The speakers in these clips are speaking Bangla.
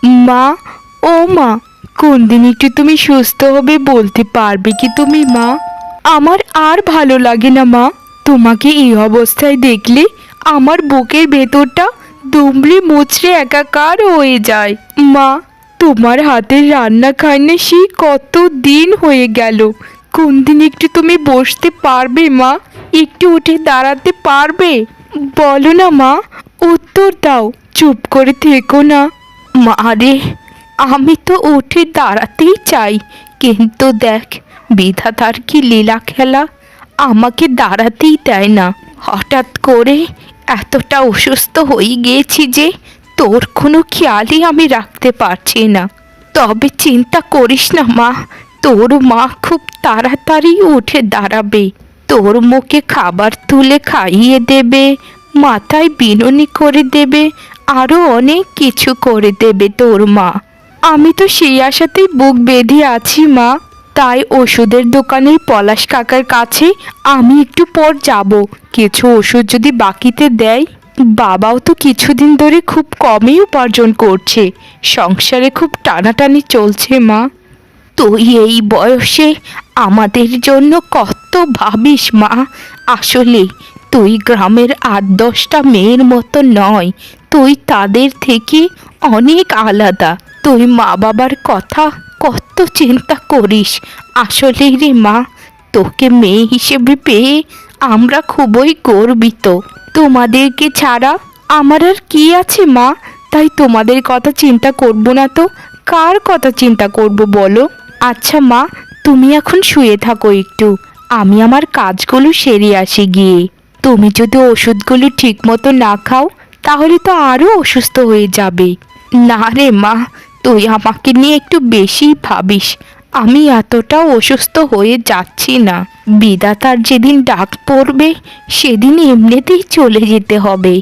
মা, ও মা, কোন দিন একটু তুমি সুস্থ হবে বলতে পারবে কি তুমি মা? আমার আর ভালো লাগে না মা। তোমাকে এই অবস্থায় দেখলে আমার বুকের ভেতরটা দুমড়ে মুচড়ে একাকার হয়ে যায়। মা, তোমার হাতের রান্না খাই না সেই কত দিন হয়ে গেল। কোন দিন একটু তুমি বসতে পারবে মা? একটু উঠে দাঁড়াতে পারবে? বলো না মা, উত্তর দাও, চুপ করে থেকো না। মা রে, আমি তো উঠে দাঁড়াতেই চাই, কিন্তু দেখ বিধাতার কি লীলা খেলা, আমাকে দাঁড়াতেই দেয় না। হঠাৎ করে এতটা অসুস্থ হয়ে গিয়েছি যে তোর কোনো খেয়ালই আমি রাখতে পারছি না। তবে চিন্তা করিস না মা, তোর মা খুব তাড়াতাড়ি উঠে দাঁড়াবে। তোর মুখে খাবার তুলে খাইয়ে দেবে, মাথায় বিনুনি করে দেবে, আরও অনেক কিছু করে দেবে তোর মা। আমি তো সেই আশাতেই বুক বেঁধে আছি মা। তাই ওষুধের দোকানের পলাশ কাকার কাছে আমি একটু পর যাব। কিছু ওষুধ যদি বাকিতে দেয়। বাবাও তো কিছুদিন ধরে খুব কমই উপার্জন করছে, সংসারে খুব টানাটানি চলছে মা। তুই এই বয়সে আমাদের জন্য কত ভাবিস মা। আসলে তুই গ্রামের ৮-১০টা মেয়ের মতো নয়, তুই তাদের থেকে অনেক আলাদা। তুই মা বাবার কথা কত চিন্তা করিস। আসলে রে মা, তোকে মেয়ে হিসেবে পেয়ে আমরা খুবই গর্বিত। তোমাদেরকে ছাড়া আমার আর কি আছে মা? তাই তোমাদের কথা চিন্তা করব না তো কার কথা চিন্তা করব বলো? আচ্ছা মা, তুমি এখন শুয়ে থাকো একটু, আমি আমার কাজগুলো সেরে আসি গিয়ে। তুমি যদি ওষুধগুলো ঠিক মতো না খাও তাহলে তো আরও অসুস্থ হয়ে যাবে। না রে মা, তুই আমাকে নিয়ে একটু বেশি ভাবিস। আমি এতটাও অসুস্থ হয়ে যাচ্ছি না। বিধাতার যেদিন ডাক পড়বে সেদিন এমনিতেই চলে যেতে হবে।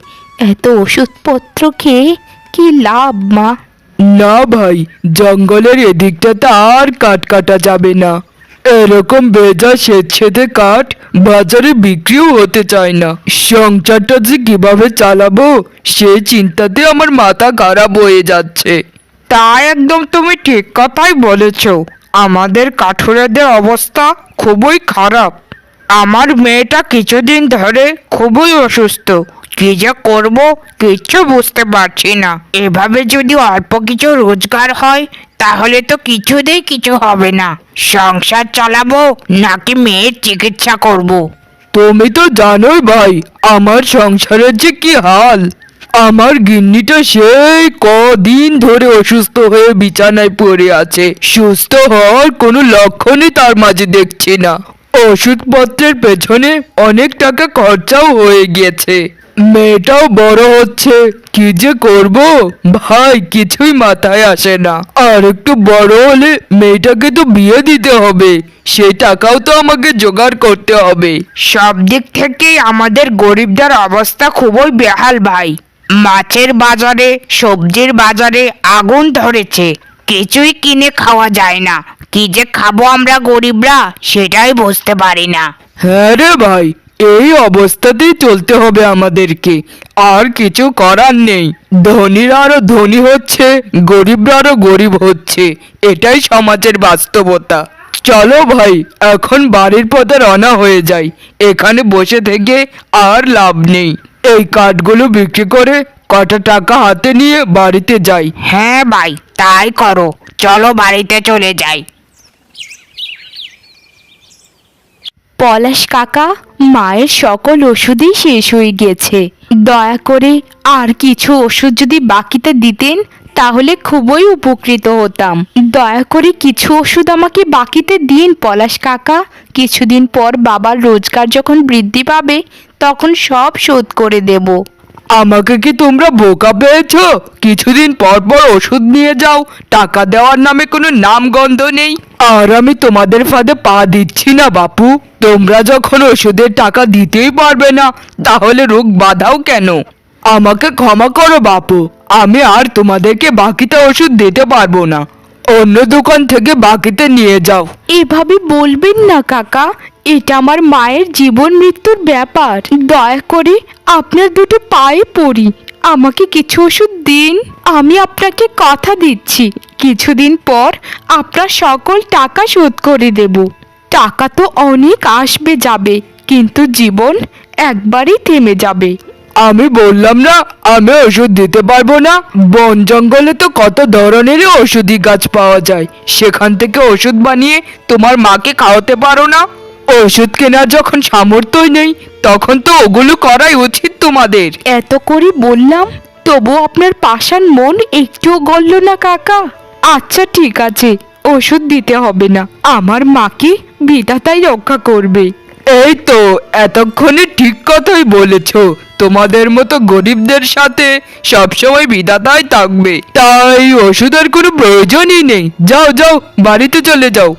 এত ওষুধপত্র খেয়ে কি লাভ মা? না ভাই, জঙ্গলের এদিকটাতে আর কাঠ কাটা যাবে না। এরকম ভেজা সেতে কাঠ বাজারে বিক্রিও হতে চায় না। সংসারটা যে কিভাবে চালাবো সেই চিন্তাতে আমার মাথা খারাপ হয়ে যাচ্ছে। তা একদম তুমি ঠিক কথাই বলেছ। আমাদের কাঠুরেদের অবস্থা খুবই খারাপ। আমার মেয়েটা কিছুদিন ধরে খুবই অসুস্থ। কি যে করব কিচ্ছু বুঝতে পারছি না। এভাবে যদি অল্প কিছু রোজগার হয় তাহলে তো কিছুতেই কিছু হবে না। সংসার চালাবো নাকি মেয়ের চিকিৎসা করব। তুমি তো জানোই ভাই আমার সংসারের যে কি হাল। আমার গিন্নিটা সেই কদিন ধরে অসুস্থ হয়ে বিছানায় পড়ে আছে। সুস্থ হওয়ার কোনো লক্ষণই তার মাঝে দেখছি না। ওষুধপত্রের পেছনে অনেক টাকা খরচাও হয়ে গিয়েছে। মেয়েটাও বড় হচ্ছে, কি যে করব ভাই কিছুই মাথায় আসে না। আর একটু বড় হলে মেয়েটাকে তো বিয়ে দিতে হবে, সেই টাকাও তো আমাকে জোগাড় করতে হবে। সব দিক থেকেই আমাদের গরিবদের অবস্থা খুবই বেহাল ভাই। মাছের বাজারে সবজির বাজারে আগুন ধরেছে, কিছুই কিনে খাওয়া যায় না। কি যে খাবো আমরা গরিবরা সেটাই বুঝতে পারি না। হ্যাঁ রে ভাই, এই অবস্থাতেই চলতে হবে আমাদেরকে, আর কিছু করার নেই। ধনীরা আরো ধনী হচ্ছে, গরিবরা আরো গরিব হচ্ছে, এটাই সমাজের বাস্তবতা। চলো ভাই, এখন বাড়ির পথে রওনা হয়ে যাই। এখানে বসে থেকে আর লাভ নেই। এই কাঠগুলো বিক্রি করে কটা টাকা হাতে নিয়ে বাড়িতে যাই। হ্যাঁ ভাই, তাই করো, চলো বাড়িতে চলে যাই। পলাশ কাকা, মায়ের সকল ওষুধই শেষ হয়ে গেছে। দয়া করে আর কিছু ওষুধ যদি বাকিতে দিতেন তাহলে খুবই উপকৃত হতাম। দয়া করে কিছু ওষুধ আমাকে বাকিতে দিন পলাশ কাকা। কিছুদিন পর বাবার রোজগার যখন বৃদ্ধি পাবে তখন সব শোধ করে দেব। আমাকে কি তোমরা বোকা পেয়েছো? কিছুদিন পর পর ওষুধ নিয়ে যাও, টাকা দেওয়ার নামে কোনো নামগন্ধ নেই। আর আমি তোমাদের ফাঁদে পা দিচ্ছি না বাপু। তোমরা যখন ওষুধের টাকা দিতেই পারবে না তাহলে রোগ বাঁধাও কেন? আমাকে ক্ষমা করো বাপু, আমি আর তোমাদেরকে বাকিতে ওষুধ দিতে পারবো না। অন্য দোকান থেকে বাকিতে নিয়ে যাও। এভাবে বলবেন না কাকা, এটা আমার মায়ের জীবন মৃত্যুর ব্যাপার। দয়া করে আপনার দুটো পায়ে পড়ি, আমাকে কিছু ওষুধ দিন। আমি আপনাকে কথা দিচ্ছি কিছুদিন পর আপনার সকল টাকা শোধ করে দেব। টাকা তো অনেক আসবে যাবে, কিন্তু জীবন একবারই থেমে যাবে। আমি বললাম না আমি ওষুধ দিতে পারবো না। বন জঙ্গলে তো কত ধরনেরই ওষুধি গাছ পাওয়া যায়, সেখান থেকে ওষুধ বানিয়ে তোমার মাকে খাওয়াতে পারো না? ওষুধ কেনার যখন সামর্থ্যই নেই, তখন তো ওগুলো করাই উচিত তোমাদের। এত করে বললাম, তবু আপনার পাষাণ মন একটুও গলল না কাকা। আচ্ছা ঠিক আছে, ওষুধ দিতে হবে না, আমার মাকে বিধাতাই রক্ষা করবে। এই তো এতক্ষণে ঠিক কথাই বলেছ। তোমাদের মতো গরিবদের সাথে সবসময় বিধাতাই থাকবে, তাই ওষুধের কোনো প্রয়োজনই নেই। যাও যাও, বাড়িতে চলে যাও।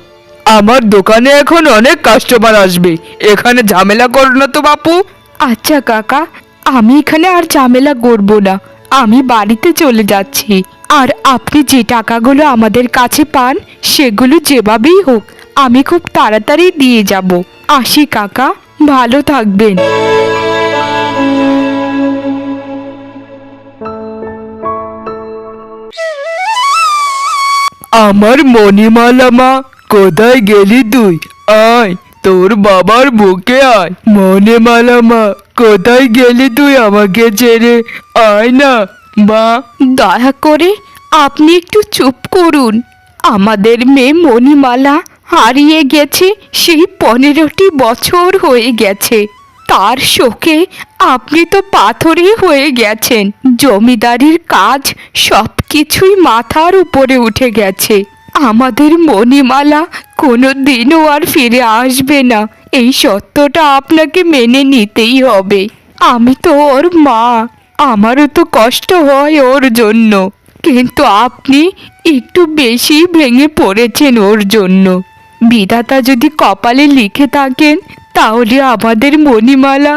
আমার দোকানে এখন অনেক কাস্টমার আসবে, এখানে ঝামেলা করো না তো বাপু। আচ্ছা কাকা, আমি এখানে আর ঝামেলা করব না, আমি বাড়িতে চলে যাচ্ছি। আর আপনি যে টাকাগুলো আমাদের কাছে পান সেগুলো যেভাবেই হোক আমি খুব তাড়াতাড়ি দিয়ে যাব। আসি কাকা, ভালো থাকবেন। আমার মণিমালা মা, কোথায় গেলি তুই? আয়, তোর বাবার বুকে আয়। মণিমালা মা, কোথায় গেলি তুই আমাকে ছেড়ে? আয় না মা। দয়া করে আপনি একটু চুপ করুন। আমাদের মেয়ে মণিমালা হারিয়ে গেছে সেই 15টি বছর হয়ে গেছে। তার শোকে আপনি তো পাথরে হয়ে গেছেন। জমিদারির কাজ সব কিছুই মাথার উপরে উঠে গেছে। আমাদের মণিমালা কোনো দিনও আর ফিরে আসবে না, এই সত্যটা আপনাকে মেনে নিতেই হবে। আমি তো ওর মা, আমারও তো কষ্ট হয় ওর জন্য, কিন্তু আপনি একটু বেশি ভেঙে পড়েছেন ওর জন্য। বিধাতা যদি কপালে লিখে থাকেন তাহলে আমাদের মণিমালা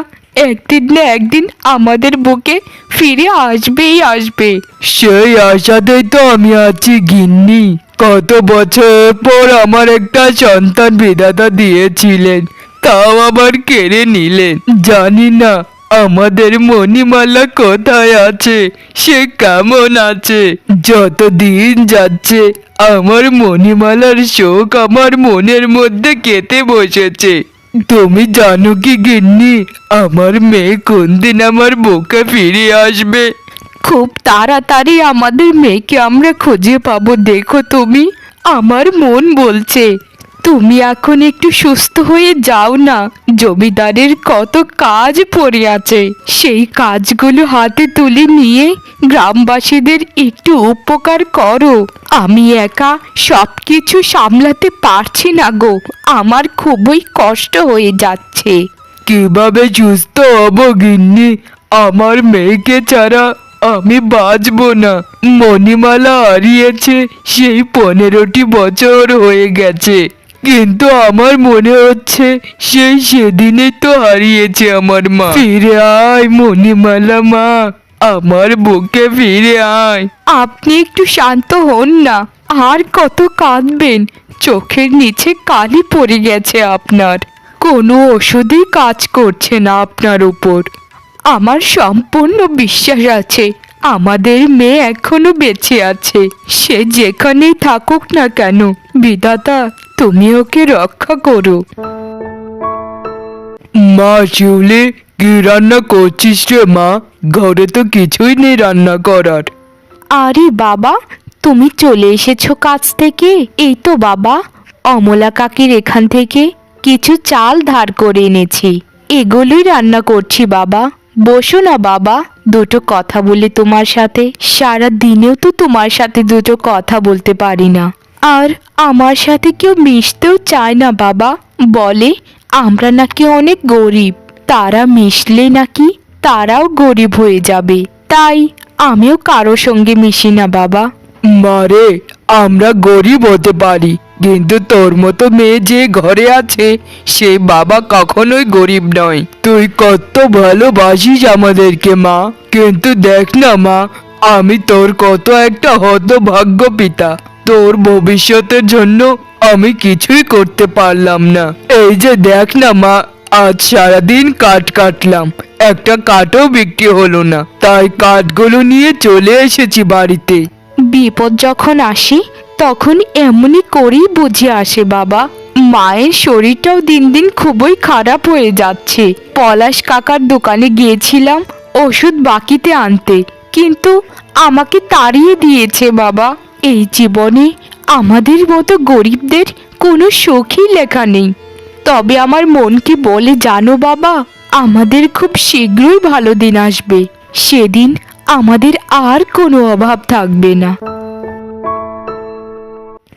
একদিন না একদিন আমাদের বুকে ফিরে আসবেই আসবে। সেই আশাতেই তো আমি আছি গিন্নি। কত বছর পর আমার একটা সন্তান বিধাতা দিয়েছিলেন, তাও আবার কেড়ে নিলেন। জানি না আমাদের মণিমালা কোথায় আছে, সে কেমন আছে। যত দিন যাচ্ছে আমার মণিমালার শোক আমার মনের মধ্যে কেটে বসেছে। তুমি জানো কি গিন্নি, আমার মেয়ে কোন দিন আমার বুকে ফিরে আসবে? খুব তাড়াতাড়ি আমাদের মেয়েকে আমরা খুঁজে পাবো, দেখো তুমি। আমার মন বলছে তুমি এখন একটু সুস্থ হয়ে যাও না। জমিদারের কত কাজ পড়ে আছে, সেই কাজগুলো হাতে তুলে নিয়ে গ্রামবাসীদের একটু উপকার করো। আমি একা সবকিছু সামলাতে পারছি না গো, আমার খুবই কষ্ট হয়ে যাচ্ছে। কিভাবে সুস্থ হব গিন্নি? আমার মেয়েকে ছাড়া আমি বাঁচবো না। মণিমালা হারিয়েছে সেই 15টি বছর হয়ে গেছে, কিন্তু আমার মনে হচ্ছে সেই সেদিনে তো হারিয়েছে আমার মা। ফিরে আয় মণিমালা মা, আমার বুকে ফিরে আয়। আপনি একটু শান্ত হন না, আর কত কাঁদবেন? চোখের নিচে কালি পড়ে গেছে আপনার, কোনো ওষুধই কাজ করছে না আপনার উপর। আমার সম্পূর্ণ বিশ্বাস আছে আমাদের মেয়ে এখনো বেঁচে আছে। সে যেখানেই থাকুক না কেন, বিধাতা তুমি ওকে রক্ষা করো। মা শিউলি, কি রান্না করছিস রে মা? ঘরে তো কিছুই নেই রান্না করার। আরে বাবা, তুমি চলে এসেছো কাজ থেকে? এই তো বাবা, অমলা কাকির এখান থেকে কিছু চাল ধার করে এনেছি, এগুলোই রান্না করছি বাবা। বসো না বাবা, দুটো কথা বলি তোমার সাথে। সারা দিনেও তো তোমার সাথে দুটো কথা বলতে পারি না, আর আমার সাথে কেউ মিশতেও চায় না বাবা। বলে আমরা নাকি অনেক গরিব, তারা মিশলে নাকি তারাও গরিব হয়ে যাবে, তাই আমিও কারো সঙ্গে মিশি না বাবা। মারে, আমরা গরিব হতে পারি, কিন্তু তোর মতো মেয়ে যে ঘরে আছে সে বাবা কখনোই গরিব নয়। তুই কত ভালোবাসিস আমাদেরকে মা, কিন্তু দেখ না মা, আমি তোর কত একটা হতভাগ্য পিতা। তোর ভবিষ্যতের জন্য আমি কিছুই করতে পারলাম না। এই যে দেখ না মা, আজ সারাদিন কাঠ কাটলাম, একটা কাঠও বিক্রি হলো না, তাই কাঠগুলো নিয়ে চলে এসেছি বাড়িতে। বিপদ যখন আসে তখন এমনই করেই বুঝে আসে বাবা। মায়ের শরীরটাও দিন দিন খুবই খারাপ হয়ে যাচ্ছে। পলাশ কাকার দোকানে গিয়েছিলাম ওষুধ বাকিতে আনতে, কিন্তু আমাকে তাড়িয়ে দিয়েছে বাবা। এই জীবনে আমাদের মতো গরিবদের কোনো সুখই লেখা নেই। তবে আমার মন কি বলে জানো বাবা, আমাদের খুব শীঘ্রই ভালো দিন আসবে, সেদিন আমাদের আর কোনো অভাব থাকবে না।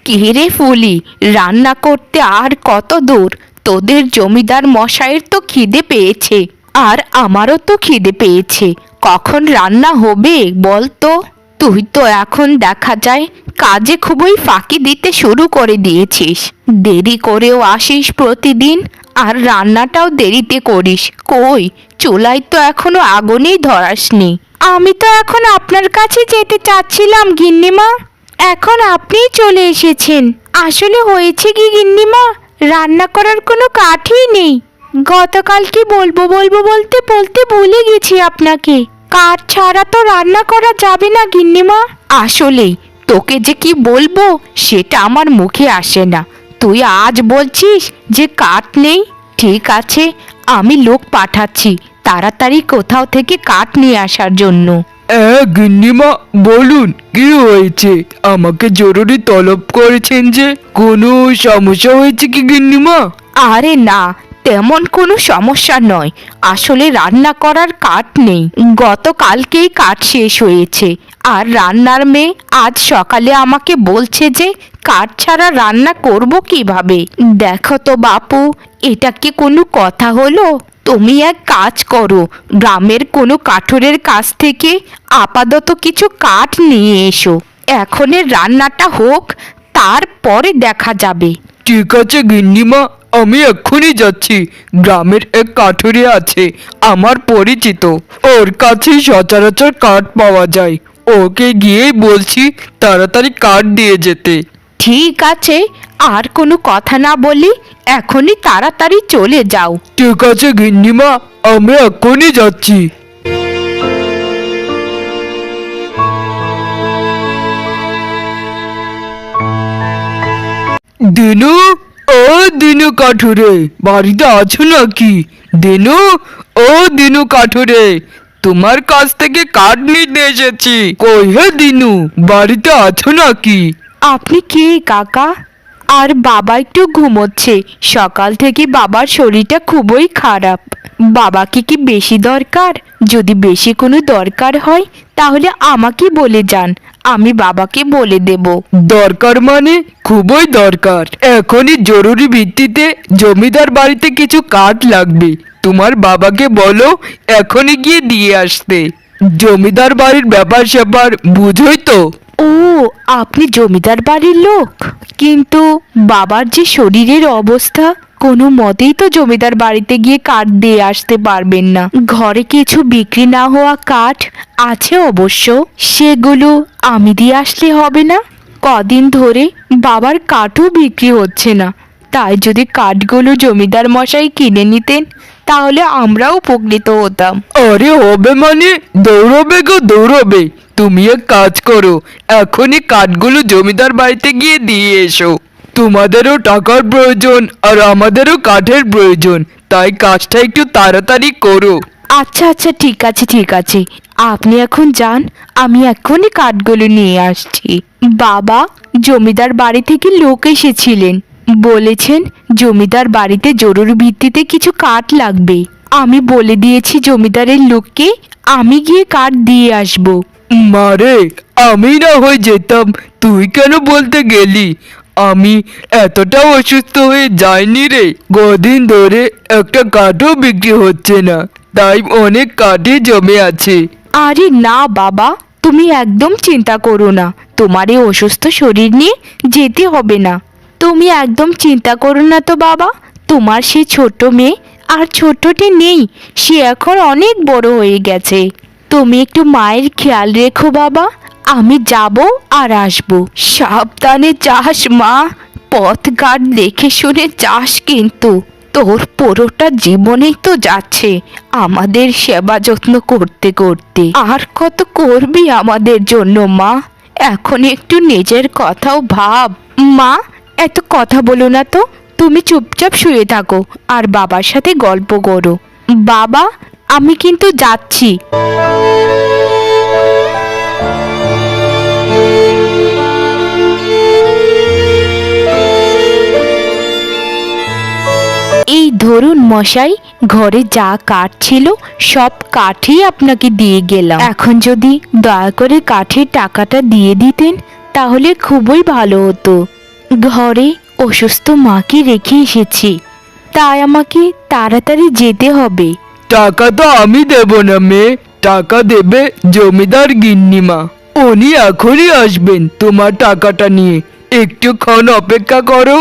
কিরে ফুলি, রান্না করতে আর কত দূর? তোদের জমিদার মশাইয়ের তো খিদে পেয়েছে, আর আমারও তো খিদে পেয়েছে। কখন রান্না হবে বল তো? তুই তো এখন দেখা যায় কাজে খুবই ফাঁকি দিতে শুরু করে দিয়েছিস। দেরি করেও আসিস প্রতিদিন, আর রান্নাটাও দেরিতে করিস। কই, চুলায় তো এখনো আগুনই ধরাসনি। আমি তো এখন আপনার কাছে যেতে চাচ্ছিলাম গিন্নিমা, এখন আপনিই চলে এসেছেন। আসলে হয়েছে কি গিন্নিমা, রান্না করার কোনো কাঠই নেই। গতকাল কি বলবো বলবো বলতে বলতে ভুলে গেছি আপনাকে। কাঠ ছাড়া তো রান্না করা যাবে না গিন্নিমা। আসলেই তোকে যে কি বলবো সেটা আমার মুখে আসে না। তুই আজ বলছিস যে কাঠ নেই। ঠিক আছে, আমি লোক পাঠাচ্ছি তাড়াতাড়ি কোথাও থেকে কাঠ নিয়ে আসার জন্য। গিন্নিমা বলুন, কি হয়েছে? আমাকে জরুরি তলব করেছেন যে, কোনো সমস্যা হয়েছে কি গিন্নিমা? আরে না, তেমন কোনো সমস্যা নয়। আসলে রান্না করার কাঠ নেই। গতকালকেই কাঠ শেষ হয়েছে, আর রান্নার মেয়ে আজ সকালে আমাকে বলছে যে কাঠ ছাড়া রান্না করব কিভাবে। দেখো তো বাপু, এটা কি কোনো কথা হলো? তুমি এক কাজ করো, গ্রামের কোনো কাঠুরের কাছ থেকে আপাতত কিছু কাঠ নিয়ে এসো। এখনের রান্নাটা হোক, তারপরে দেখা যাবে। ঠিক আছে গিন্নিমা, আমি এক্ষুনি যাচ্ছি। গ্রামের এক কাঠুরে আছে আমার পরিচিত, ওর কাছে সচরাচর কাঠ পাওয়া যায়। ওকে গিয়েই বলছি তাড়াতাড়ি কাঠ দিয়ে যেতে। ঠিক আছে, আর কোনো কথা না বলি এখনই তাড়াতাড়ি চলে যাও। ঠিক আছে গিন্নিমা, আমি এক্ষুনি যাচ্ছি। দিনু, ও দিনু কাঠুরে, বাড়িতে আছো নাকি? দিনু, ও দিনু কাঠুরে, তোমার কাছ থেকে কাঠ নিতে এসেছি। কই হে দিনু, বাড়িতে আছো নাকি? আপনি কে কাকা? আর বাবা একটু ঘুমোচ্ছে। সকাল থেকে বাবার শরীরটা খুবই খারাপ। বাবাকে কি বেশি দরকার? যদি বেশি কোনো দরকার হয় তাহলে আমাকে বলে যান, আমি বাবাকে বলে দেব। দরকার মানে খুবই দরকার। এখনই জরুরি ভিত্তিতে জমিদার বাড়িতে কিছু কাঠ লাগবে। তোমার বাবাকে বলো এখনই গিয়ে দিয়ে আসতে। জমিদার বাড়ির ব্যাপার স্যাপার বুঝোই তো। ও, আপনি জমিদার বাড়ির লোক? কিন্তু বাবার যে শরীরের অবস্থা, কোনো মতেই তো জমিদার বাড়িতে গিয়ে কাঠ দিয়ে আসতে পারবেন না। ঘরে কিছু বিক্রি না হওয়া কাঠ আছে অবশ্য, সেগুলো আমি দিয়ে আসলে হবে না? কদিন ধরে বাবার কাঠও বিক্রি হচ্ছে না। তাই যদি কাঠগুলো জমিদার মশাই কিনে নিতেন তাহলে আমরাও উপকৃত হতাম। আরে হবে মানে, দৌড়বে গো দৌড়বে। তুমি এক কাজ করো, এখনই কাঠগুলো জমিদার বাড়িতে গিয়ে দিয়ে এসো। তোমাদেরও টাকার প্রয়োজন আর আমাদেরও কাঠের প্রয়োজন, তাই কাজটা একটু তাড়াতাড়ি করো। আচ্ছা আচ্ছা, ঠিক আছে ঠিক আছে, আপনি এখন যান, আমি এখনই কাঠগুলো নিয়ে আসছি। বাবা, জমিদার বাড়ি থেকে লোক এসেছিলেন, বলেছেন জমিদার বাড়িতে জরুরি ভিত্তিতে কিছু কাঠ লাগবে। আমি বলে দিয়েছি জমিদারের লোককে আমি গিয়ে কাঠ দিয়ে আসবো। মারে, আমি না হয়ে যেতাম, তুই কেন বলতে গেলি? আমি এতটাও অসুস্থ হয়ে যাইনি রে। কদিন ধরে একটা কাঠও বিক্রি হচ্ছে না, তাই অনেক কাঠই জমে আছে। আরে না বাবা, তুমি একদম চিন্তা করো না, তোমার এই অসুস্থ শরীর নিয়ে যেতে হবে না। তুমি একদম চিন্তা করো না তো বাবা। তোমার সেই ছোট মেয়ে আর ছোটটি নেই, সে এখন অনেক বড় হয়ে গেছে। তুমি একটু মায়ের খেয়াল রেখো বাবা। আমি যাব আর আসবো। সাবধানে যাস মা, পথঘাট দেখে শুনে যাস কিন্তু। তোর পুরোটা জীবনেই তো যাচ্ছে আমাদের সেবা যত্ন করতে করতে। আর কত করবি আমাদের জন্য মা? এখন একটু নিজের কথাও ভাব। মা, এত কথা বলো না তো। তুমি চুপচাপ শুয়ে থাকো আর বাবার সাথে গল্প করো। বাবা, আমি কিন্তু যাচ্ছি। এই ধরুন মশাই, ঘরে যা কাঠ ছিল সব কাঠই আপনাকে দিয়ে গেলাম। এখন যদি দয়া করে কাঠের টাকাটা দিয়ে দিতেন তাহলে খুবই ভালো হতো। ঘরে অসুস্থ মাকে রেখে এসেছি, তাই আমাকে তাড়াতাড়ি যেতে হবে। টাকা তো আমি দেব না মেয়ে, টাকা দেবে জমিদার গিন্নিমা। উনি এখনই আসবেন তোমার টাকাটা নিয়ে, একটুক্ষণ অপেক্ষা করো।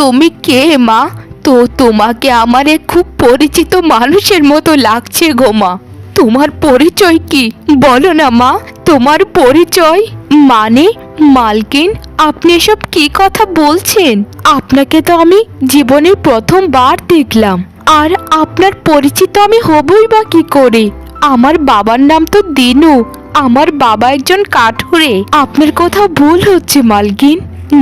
তুমি কে মা? তোমাকে আমার এক খুব পরিচিত মানুষের মতো লাগছে গো মা। তোমার পরিচয় কি বলো না মা, তোমার পরিচয়। মানে মালকিন, আপনি এসব কি কথা বলছেন? আপনাকে তো আমি জীবনে প্রথমবার দেখলাম, আর আপনার পরিচিত আমি হবই বা কি করে? আমার বাবার নাম তো দিনু, আমার বাবা একজন কাঠুরে। আপনার কথা ভুল হচ্ছে মালকিন।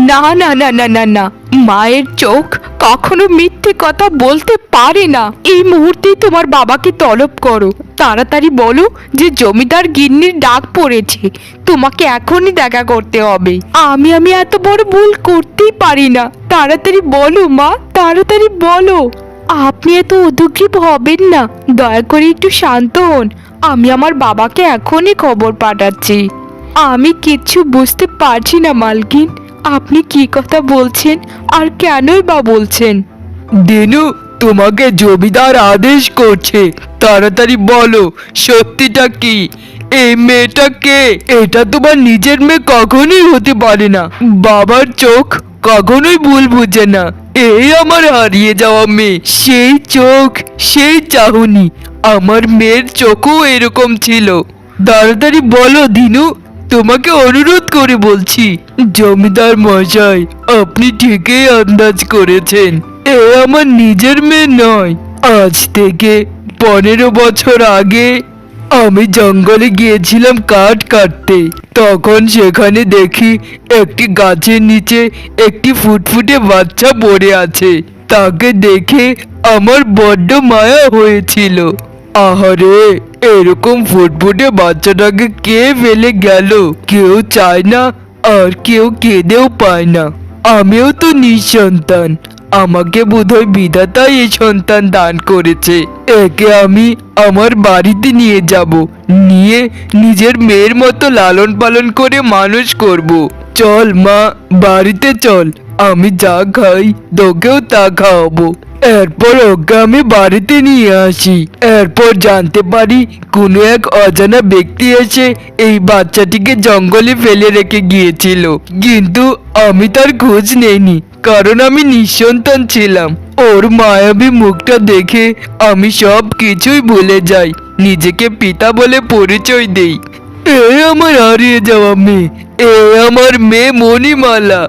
না না না না না না, মায়ের চোখ কখনো মিথ্যে কথা বলতে পারে না। এই মুহূর্তেই তোমার বাবাকে তলব করো, তাড়াতাড়ি বলো যে জমিদার গিন্নির ডাক পড়েছে, তোমাকে এখনই দেখা করতে হবে। আমি এত বড় ভুল করতেই পারি না। তাড়াতাড়ি বলো মা, তাড়াতাড়ি বলো। আপনি এত উদ্গ্রীব হবেন না, দয়া করে একটু শান্ত হন। আমি আমার বাবাকে এখনই খবর পাঠাচ্ছি। আমি কিচ্ছু বুঝতে পারছি না মালকিন, আপনি কি কথা বলছেন আর কেনই বা বলছেন? দিনু, তোমাকে জমিদার আদেশ করছে, তাড়াতাড়ি বলো সত্যিটা কি। এই মেয়েটা কে? এটা তোমার নিজের মেয়ে কখনোই হতে পারে না। বাবার চোখ কখনোই ভুল বুঝে না। এই আমার হারিয়ে যাওয়া মেয়ে, সেই চোখ, সেই চাহনি। আমার মেয়ের চোখও এরকম ছিল। তাড়াতাড়ি বলো দিনু, তোমাকে অনুরোধ করে বলছি। জমিদার মশাই, আপনি ঠিকই আন্দাজ করেছেন, এ আমার নিজের মেয়ে নয়। আজ থেকে 15 বছর আগে আমি জঙ্গলে গিয়েছিলাম কাঠ কাটতে। তখন সেখানে দেখি একটি গাছের নিচে একটি ফুটফুটে বাচ্চা পড়ে আছে। তাকে দেখে আমার বড্ড মায়া হয়েছিল। আহারে, এরকম ফুটফুটে বাচ্চাটাকে কে ফেলে গেল? কেউ চায় না, আর কেউ কেঁদেও পায় না। আমিও তো নিঃসন্তান, আমাকে বোধহয় বিধাতাই এই সন্তান দান করেছে। একে আমি আমার বাড়িতে নিয়ে যাব, নিয়ে নিজের মেয়ের মতো লালন পালন করে মানুষ করব। চল মা, বাড়িতে চল, আমি যা খাই তোকেও তা খাওয়াবো। এরপর ওকে আমি বাড়িতে নিয়ে আসি। এরপর জানতে পারি কোনো এক অজানা ব্যক্তি এসে এই বাচ্চাটিকে জঙ্গলে ফেলে রেখে গিয়েছিল, কিন্তু আমি তার খোঁজ নেইনি, কারণ আমি নিঃসন্তান ছিলাম। ওর মায়াবী মুখটা দেখে আমি সব কিছুই ভুলে যাই, নিজেকে পিতা বলে পরিচয় দেই। এ আমার হারিয়ে যাওয়া মেয়ে, এ আমার মেয়ে মণিমালা।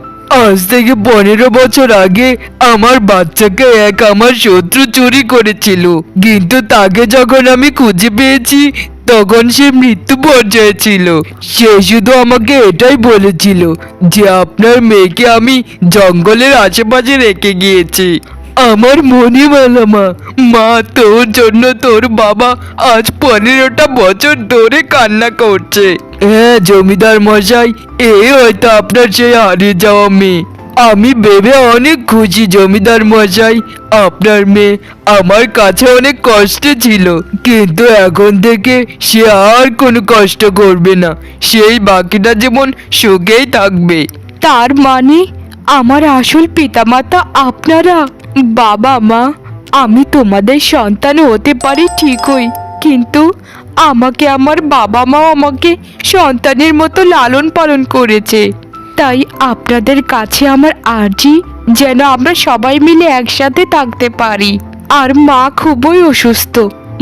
আজ থেকে 15 বছর আগে আমার বাচ্চাকে আমার শত্রু চুরি করেছিল, কিন্তু তাকে যখন আমি খুঁজে পেয়েছি তখন সে মৃত্যু পর্যায়ে ছিল। সে শুধু আমাকে এটাই বলেছিল যে আপনার মেয়েকে আমি জঙ্গলের আশেপাশে রেখে গিয়েছি। আমার মণিমালা মা, মা তোর জন্য তোর বাবা আজ 15টা বছর ধরে কান্না করছে। হ্যাঁ জমিদার মশাই, এই হয়তো আপনার সেই হারিয়ে যাওয়া মেয়ে। আমি ভেবে অনেক খুশি জমিদার মশাই, আপনার মেয়ে আমার কাছে অনেক কষ্টে ছিল, কিন্তু এখন থেকে সে আর কোনো কষ্ট করবে না, সেই বাকিটা যেমন সুখেই থাকবে। তার মানে আমার আসল পিতামাতা আপনারা? বাবা মা, আমি তোমাদের সন্তান হতে পারি ঠিকই, কিন্তু আমাকে আমার বাবা মা আমাকে সন্তানের মতো লালন পালন করেছে। তাই আপনাদের কাছে আমার আর্জি যেন আমরা সবাই মিলে একসাথে থাকতে পারি। আর মা খুবই অসুস্থ,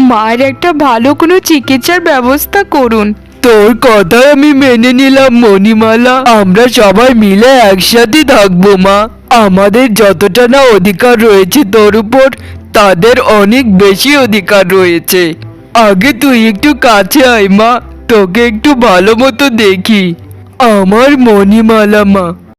মায়ের একটা ভালো কোনো চিকিৎসার ব্যবস্থা করুন। তোর কথা আমি মেনে নিলাম মণিমালা, আমরা সবাই মিলে একসাথে থাকবো মা। আমাদের যতটা না অধিকার রয়েছে তোর উপর, তাদের অনেক বেশি অধিকার রয়েছে। আগে তুই একটু কাছে আয় মা, তোকে একটু ভালো মতো দেখি। আমার মণিমালা মা।